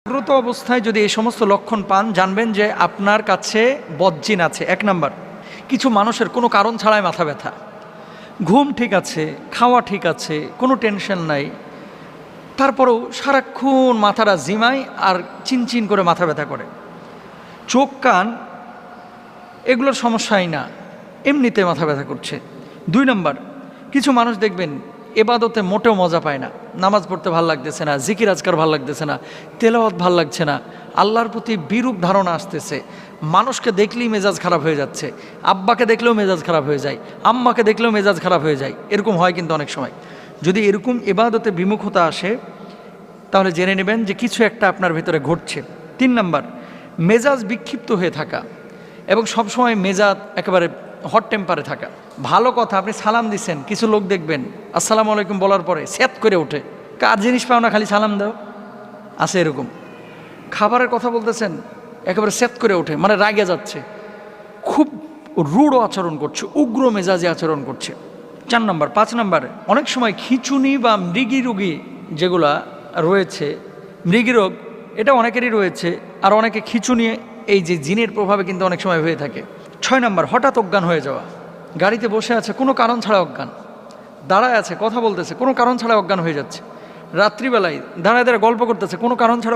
জাগ্রত অবস্থায় যদি এই সমস্ত লক্ষণ পান, জানবেন যে আপনার কাছে বদজিন আছে। 1 নাম্বার, কিছু মানুষের কোনো কারণ ছাড়াই মাথা ব্যথা, ঘুম ঠিক আছে, খাওয়া ঠিক আছে, কোনো টেনশন নাই, তারপরেও সারাক্ষণ মাথাটা জিমায় আর চিনচিন করে মাথা ব্যথা করে। চোখ কান এগুলোর সমস্যাই না, এমনিতে মাথা ব্যথা করছে। 2 নাম্বার, কিছু মানুষ দেখবেন এবাদতে মোটেও মজা পায় না, নামাজ পড়তে ভাল লাগতেছে না, জিকির আজকার ভাল লাগতেছে না, তেলাওয়াত ভাল লাগছে না, আল্লাহর প্রতি বিরূপ ধারণা আসতেছে, মানুষকে দেখলেই মেজাজ খারাপ হয়ে যাচ্ছে, আব্বাকে দেখলেও মেজাজ খারাপ হয়ে যায়, আম্মাকে দেখলেও মেজাজ খারাপ হয়ে যায়। এরকম হয় কিন্তু অনেক সময়। যদি এরকম এবাদতে বিমুখতা আসে, তাহলে জেনে নেবেন যে কিছু একটা আপনার ভেতরে ঘটছে। 3 নাম্বার, মেজাজ বিক্ষিপ্ত হয়ে থাকা এবং সবসময় মেজাজ একেবারে হট টেম্পারে থাকা। ভালো কথা, আপনি সালাম দিচ্ছেন, কিছু লোক দেখবেন আসসালামু আলাইকুম বলার পরে স্যাত করে ওঠে, কার জিনিস পাও না খালি সালাম দাও, আছে এরকম। খাবারের কথা বলতেছেন, একেবারে স্যাত করে ওঠে, মানে রাগে যাচ্ছে, খুব রূঢ় আচরণ করছে, উগ্র মেজাজে আচরণ করছে। 4 নাম্বার। 5 নাম্বারে অনেক সময় খিঁচুনি বা মৃগী রোগী যেগুলা রয়েছে, মৃগী রোগ এটা অনেকেরই রয়েছে, আর অনেকে খিঁচুনি এই যে জিনের প্রভাবে কিন্তু অনেক সময় হয়ে থাকে। 6 নাম্বার, হঠাৎ অজ্ঞান হয়ে যাওয়া, গাড়িতে বসে আছে কোনো কারণ ছাড়া অজ্ঞান, দাঁড়ায় আছে কথা বলতেছে কোনো কারণ ছাড়া অজ্ঞান হয়ে যাচ্ছে, রাত্রিবেলায় দাঁড়ায় দাঁড়ায় গল্প করতেছে কোনো কারণ ছাড়া